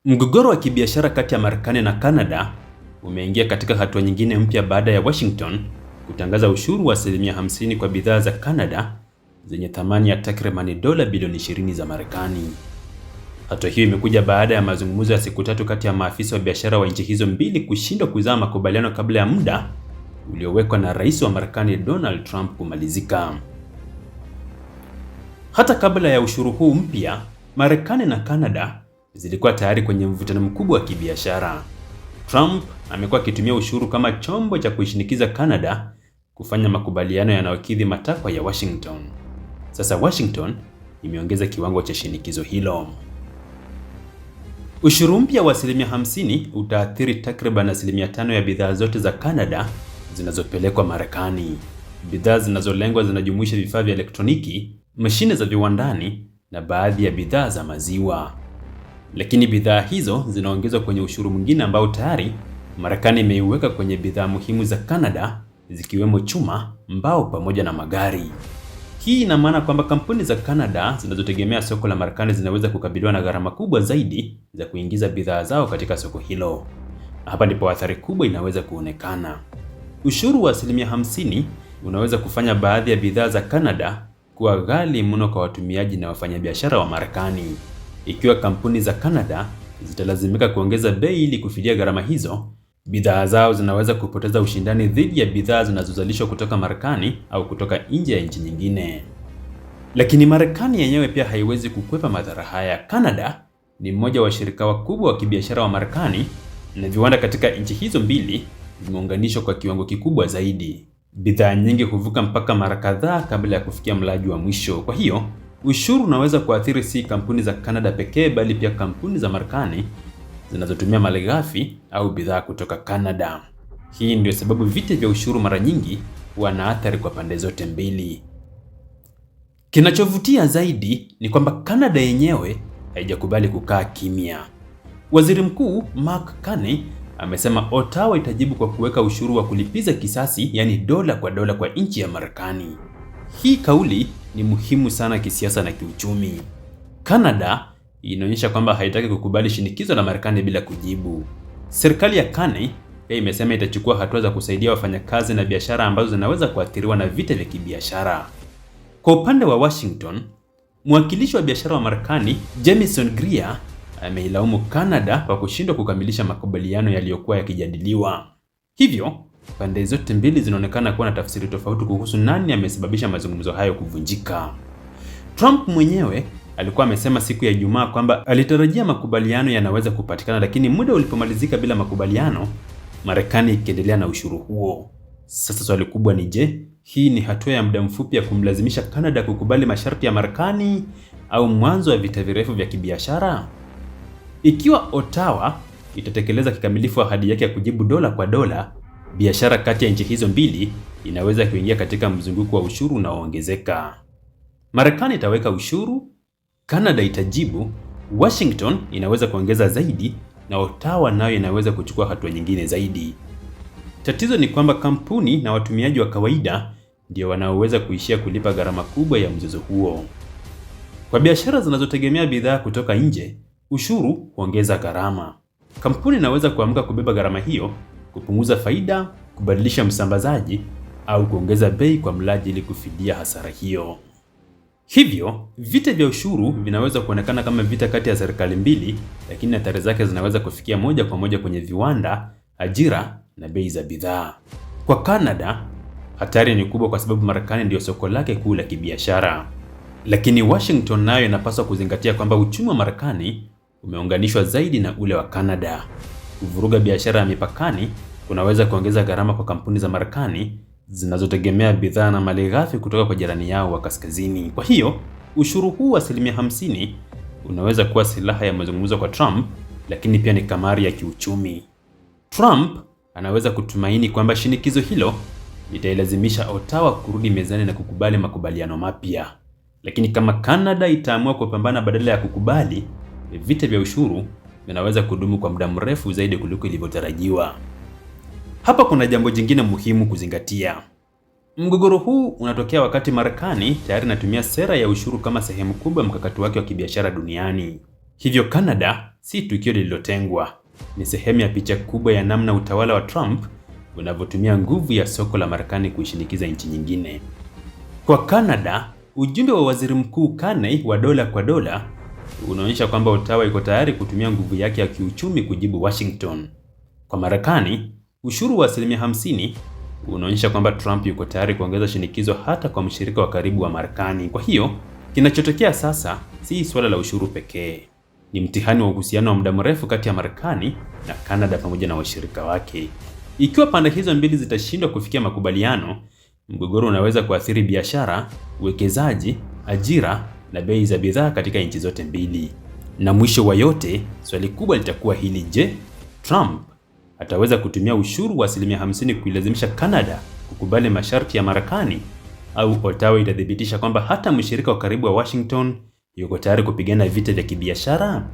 Mgogoro wa kibiashara kati ya Marekani na Canada umeingia katika hatua nyingine mpya baada ya Washington kutangaza ushuru wa 50% kwa bidhaa za Canada zenye thamani ya takriban dola bilioni 20 za Marekani. Hatua hiyo imekuja baada ya mazungumzo ya siku tatu kati ya maafisa wa biashara wa nchi hizo mbili kushindwa kuzaa makubaliano kabla ya muda uliowekwa na Rais wa Marekani Donald Trump kumalizika. Hata kabla ya ushuru huu mpya, Marekani na Canada zilikuwa tayari kwenye mvutano mkubwa wa kibiashara. Trump amekuwa akitumia ushuru kama chombo cha kuishinikiza Canada kufanya makubaliano yanayokidhi matakwa ya Washington. Sasa Washington imeongeza kiwango cha shinikizo hilo. Ushuru mpya wa 50% utaathiri takriban 5% ya bidhaa zote za Canada zinazopelekwa Marekani. Bidhaa zinazolengwa zinajumuisha vifaa vya elektroniki, mashine za viwandani na baadhi ya bidhaa za maziwa. Lakini bidhaa hizo zinaongezwa kwenye ushuru mwingine ambao tayari Marekani imeiweka kwenye bidhaa muhimu za Canada zikiwemo chuma, mbao pamoja na magari. Hii ina maana kwamba kampuni za Canada zinazotegemea soko la Marekani zinaweza kukabiliwa na gharama kubwa zaidi za kuingiza bidhaa zao katika soko hilo. Hapa ndipo athari kubwa inaweza kuonekana. Ushuru wa 50% unaweza kufanya baadhi ya bidhaa za Canada kuwa ghali mno kwa watumiaji na wafanyabiashara wa Marekani. Ikiwa kampuni za Canada zitalazimika kuongeza bei ili kufidia gharama hizo, bidhaa zao zinaweza kupoteza ushindani dhidi ya bidhaa zinazozalishwa kutoka Marekani au kutoka nje ya nchi nyingine. Lakini Marekani yenyewe pia haiwezi kukwepa madhara haya. Canada ni mmoja wa washirika wakubwa wa kibiashara wa Marekani na viwanda katika nchi hizo mbili vimeunganishwa kwa kiwango kikubwa zaidi. Bidhaa nyingi huvuka mpaka mara kadhaa kabla ya kufikia mlaji wa mwisho. Kwa hiyo, ushuru unaweza kuathiri si kampuni za Canada pekee bali pia kampuni za Marekani zinazotumia malighafi au bidhaa kutoka Canada. Hii ndio sababu vita vya ushuru mara nyingi huwa na athari kwa pande zote mbili. Kinachovutia zaidi ni kwamba Canada yenyewe haijakubali kukaa kimya. Waziri Mkuu Mark Carney amesema Ottawa itajibu kwa kuweka ushuru wa kulipiza kisasi, yani dola kwa nchi ya Marekani. Hii kauli ni muhimu sana kisiasa na kiuchumi. Canada inaonyesha kwamba haitaki kukubali shinikizo la Marekani bila kujibu. Serikali ya Carney pia imesema itachukua hatua za kusaidia wafanyakazi na biashara ambazo zinaweza kuathiriwa na vita vya kibiashara. Kwa upande wa Washington, mwakilishi wa biashara wa Marekani Jamieson Greer ameilaumu Canada kwa kushindwa kukamilisha makubaliano yaliyokuwa yakijadiliwa. Hivyo, pande zote mbili zinaonekana kuwa na tafsiri tofauti kuhusu nani amesababisha mazungumzo hayo kuvunjika. Trump mwenyewe alikuwa amesema siku ya Ijumaa kwamba alitarajia makubaliano yanaweza kupatikana, lakini muda ulipomalizika bila makubaliano, Marekani ikiendelea na ushuru huo. Sasa swali kubwa ni je, hii ni hatua ya muda mfupi ya kumlazimisha Canada kukubali masharti ya Marekani au mwanzo wa vita virefu vya kibiashara? Ikiwa Ottawa itatekeleza kikamilifu ahadi yake ya kujibu dola kwa dola, biashara kati ya nchi hizo mbili inaweza kuingia katika mzunguko wa ushuru unaoongezeka. Marekani itaweka ushuru, Canada itajibu, Washington inaweza kuongeza zaidi na Ottawa nayo inaweza kuchukua hatua nyingine zaidi. Tatizo ni kwamba kampuni na watumiaji wa kawaida ndio wanaoweza kuishia kulipa gharama kubwa ya mzozo huo. Kwa biashara zinazotegemea bidhaa kutoka nje, ushuru huongeza gharama. Kampuni inaweza kuamka kubeba gharama hiyo, kupunguza faida, kubadilisha msambazaji au kuongeza bei kwa mlaji ili kufidia hasara hiyo. Hivyo, vita vya ushuru vinaweza kuonekana kama vita kati ya serikali mbili, lakini athari zake zinaweza kufikia moja kwa moja kwenye viwanda, ajira na bei za bidhaa. Kwa Canada, hatari ni kubwa kwa sababu Marekani ndio soko lake kuu la kibiashara. Lakini Washington nayo inapaswa kuzingatia kwamba uchumi wa Marekani umeunganishwa zaidi na ule wa Canada. Kuvuruga biashara ya mipakani kunaweza kuongeza gharama kwa kampuni za Marekani zinazotegemea bidhaa na malighafi kutoka kwa jirani yao wa kaskazini. Kwa hiyo, ushuru huu wa 50% unaweza kuwa silaha ya mazungumzo kwa Trump, lakini pia ni kamari ya kiuchumi. Trump anaweza kutumaini kwamba shinikizo hilo litailazimisha Ottawa kurudi mezani na kukubali makubaliano mapya. Lakini kama Canada itaamua kupambana badala ya kukubali, vita vya ushuru vinaweza kudumu kwa muda mrefu zaidi kuliko ilivyotarajiwa. Hapa kuna jambo jingine muhimu kuzingatia. Mgogoro huu unatokea wakati Marekani tayari inatumia sera ya ushuru kama sehemu kubwa ya mkakati wake wa kibiashara duniani. Hivyo Canada si tukio lililotengwa. Ni sehemu ya picha kubwa ya namna utawala wa Trump unavyotumia nguvu ya soko la Marekani kuishinikiza nchi nyingine. Kwa Canada, ujumbe wa Waziri Mkuu Carney wa dola kwa dola unaonyesha kwamba Ottawa iko tayari kutumia nguvu yake ya kiuchumi kujibu Washington. Kwa Marekani, ushuru wa 50% unaonyesha kwamba Trump yuko tayari kuongeza shinikizo hata kwa mshirika wa karibu wa Marekani. Kwa hiyo, kinachotokea sasa si suala la ushuru pekee. Ni mtihani wa uhusiano wa muda mrefu kati ya Marekani na Canada pamoja na washirika wake. Ikiwa pande hizo mbili zitashindwa kufikia makubaliano, mgogoro unaweza kuathiri biashara, uwekezaji, ajira na bei za bidhaa katika nchi zote mbili. Na mwisho wa yote, swali kubwa litakuwa hili: je, Trump ataweza kutumia ushuru wa 50% kuilazimisha Canada kukubali masharti ya Marekani, au Ottawa itathibitisha kwamba hata mshirika wa karibu wa Washington yuko tayari kupigana vita vya kibiashara?